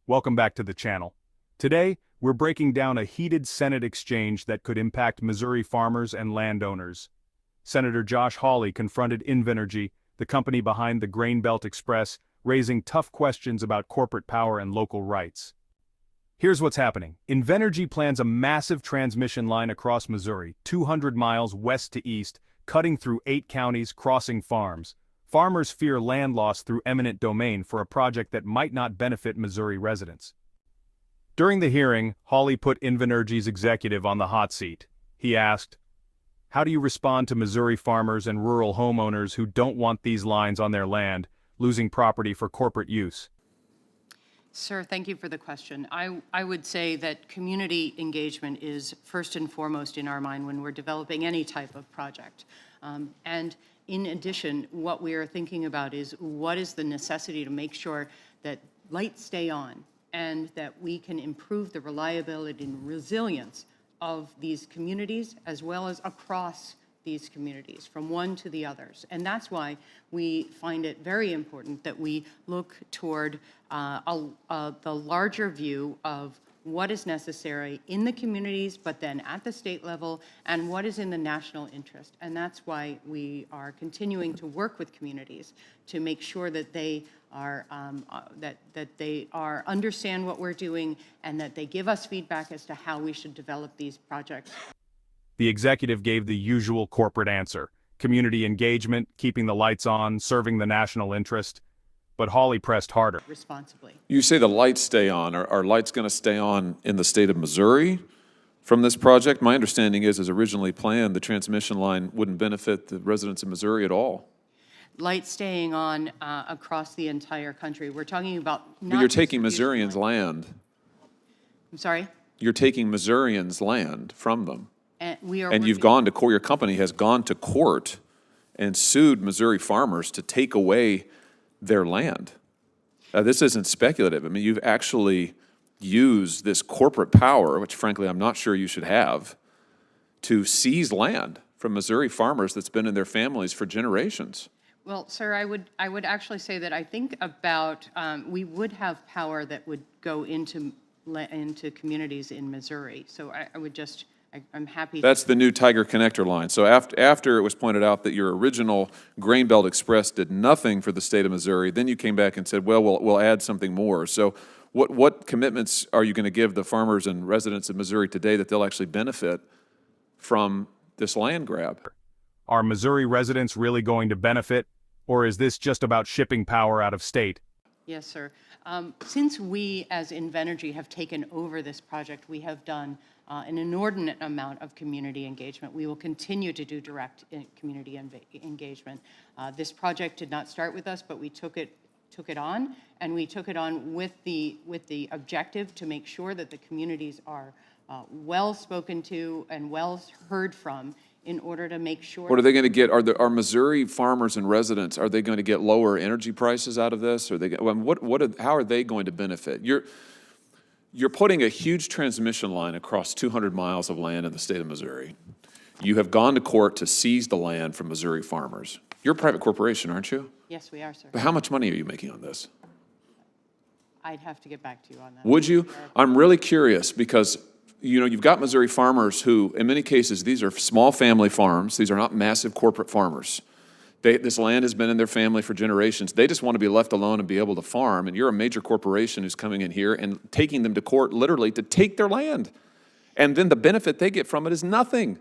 Welcome back to the channel. Today, we're breaking down a heated Senate exchange that could impact Missouri farmers and landowners. Senator Josh Hawley confronted Invenergy, the company behind the Grain Belt Express, raising tough questions about corporate power and local rights. Here's what's happening. Invenergy plans a massive transmission line across Missouri, 200 miles west to east, cutting through 8 counties, crossing farms. Farmers fear land loss through eminent domain for a project that might not benefit Missouri residents. During the hearing, Hawley put Invenergy's executive on the hot seat. He asked, "How do you respond to Missouri farmers and rural homeowners who don't want these lines on their land, losing property for corporate use?" Sir, thank you for the question. I would say that community engagement is first and foremost in our mind when we're developing any type of project. And in addition, what we are thinking about is what is the necessity to make sure that lights stay on and that we can improve the reliability and resilience of these communities as well as across these communities, from one to the others. And that's why we find it very important that we look toward the larger view of what is necessary in the communities, but then at the state level, and what is in the national interest. And that's why we are continuing to work with communities to make sure that they are understand what we're doing and that they give us feedback as to how we should develop these projects. The executive gave the usual corporate answer: community engagement, keeping the lights on, serving the national interest. But Hawley pressed harder. Responsibly. You say the lights stay on. Are lights going to stay on in the state of Missouri from this project? My understanding is, as originally planned, the transmission line wouldn't benefit the residents of Missouri at all. Lights staying on across the entire country. We're talking about not But you're taking distribution Missourians' land. I'm sorry? You're taking Missourians' land from them. And we are And you've gone to court, your company has gone to court and sued Missouri farmers to take away their land. This isn't speculative. I mean, you've actually used this corporate power, which frankly I'm not sure you should have, to seize land from Missouri farmers that's been in their families for generations. Well, sir, I would actually say that I think about we would have power that would go into communities in Missouri. So I would just I'm happy. That's the new Tiger Connector line. So after it was pointed out that your original Grain Belt Express did nothing for the state of Missouri, then you came back and said, well, we'll add something more. So what commitments are you going to give the farmers and residents of Missouri today that they'll actually benefit from this land grab? Are Missouri residents really going to benefit, or is this just about shipping power out of state? Yes, sir. Since we, as Invenergy, have taken over this project, we have done an inordinate amount of community engagement. We will continue to do direct community engagement. This project did not start with us, but we took it on, and we took it on with the objective to make sure that the communities are well spoken to and well heard from, in order to make sure. What are they going to get? Are Missouri farmers and residents, are they going to get lower energy prices out of this? Or how are they going to benefit? You're putting a huge transmission line across 200 miles of land in the state of Missouri. You have gone to court to seize the land from Missouri farmers. You're a private corporation, aren't you? Yes, we are, sir. But how much money are you making on this? I'd have to get back to you on that. Would you? I'm really curious because you've got Missouri farmers who, in many cases, these are small family farms. These are not massive corporate farmers. This land has been in their family for generations. They just want to be left alone and be able to farm. And you're a major corporation who's coming in here and taking them to court literally to take their land. And then the benefit they get from it is nothing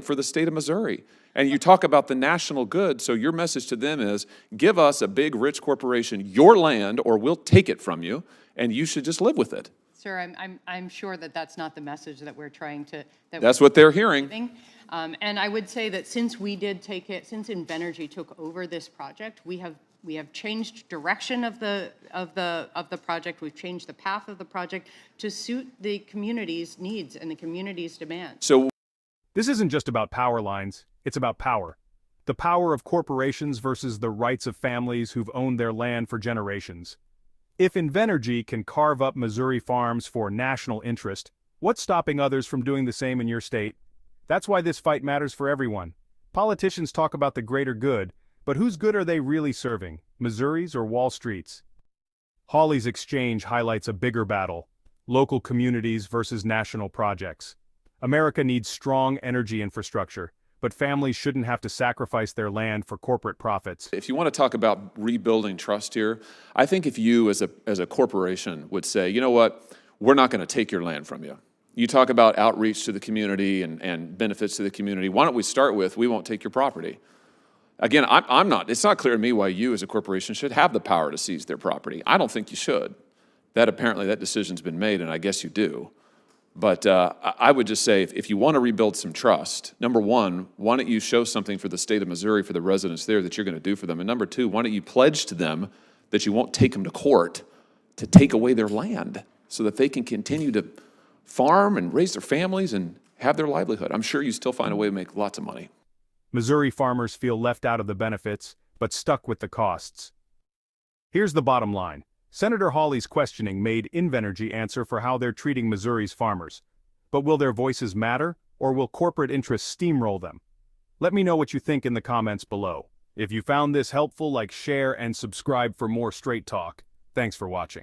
for the state of Missouri. And you talk about the national good, so your message to them is, give us, a big, rich corporation, your land, or we'll take it from you, and you should just live with it. Sir, I'm sure that that's not the message that we're trying to. That's what they're hearing. And I would say that since we did take it, since Invenergy took over this project, we have changed direction of the project. We've changed the path of the project to suit the community's needs and the community's demands. So This isn't just about power lines, it's about power. The power of corporations versus the rights of families who've owned their land for generations. If Invenergy can carve up Missouri farms for national interest, what's stopping others from doing the same in your state? That's why this fight matters for everyone. Politicians talk about the greater good, but whose good are they really serving? Missouri's or Wall Street's? Hawley's exchange highlights a bigger battle: local communities versus national projects. America needs strong energy infrastructure, but families shouldn't have to sacrifice their land for corporate profits. If you want to talk about rebuilding trust here, I think if you as a corporation would say, you know what, we're not going to take your land from you. You talk about outreach to the community and benefits to the community. Why don't we start with, we won't take your property. Again, it's not clear to me why you as a corporation should have the power to seize their property. I don't think you should. Apparently that decision's been made, and I guess you do. But I would just say, if you want to rebuild some trust, number one, why don't you show something for the state of Missouri, for the residents there, that you're going to do for them? And number two, why don't you pledge to them that you won't take them to court to take away their land so that they can continue to farm and raise their families and have their livelihood? I'm sure you still find a way to make lots of money. Missouri farmers feel left out of the benefits, but stuck with the costs. Here's the bottom line. Senator Hawley's questioning made Invenergy answer for how they're treating Missouri's farmers. But will their voices matter, or will corporate interests steamroll them? Let me know what you think in the comments below. If you found this helpful, share and subscribe for more straight talk. Thanks for watching.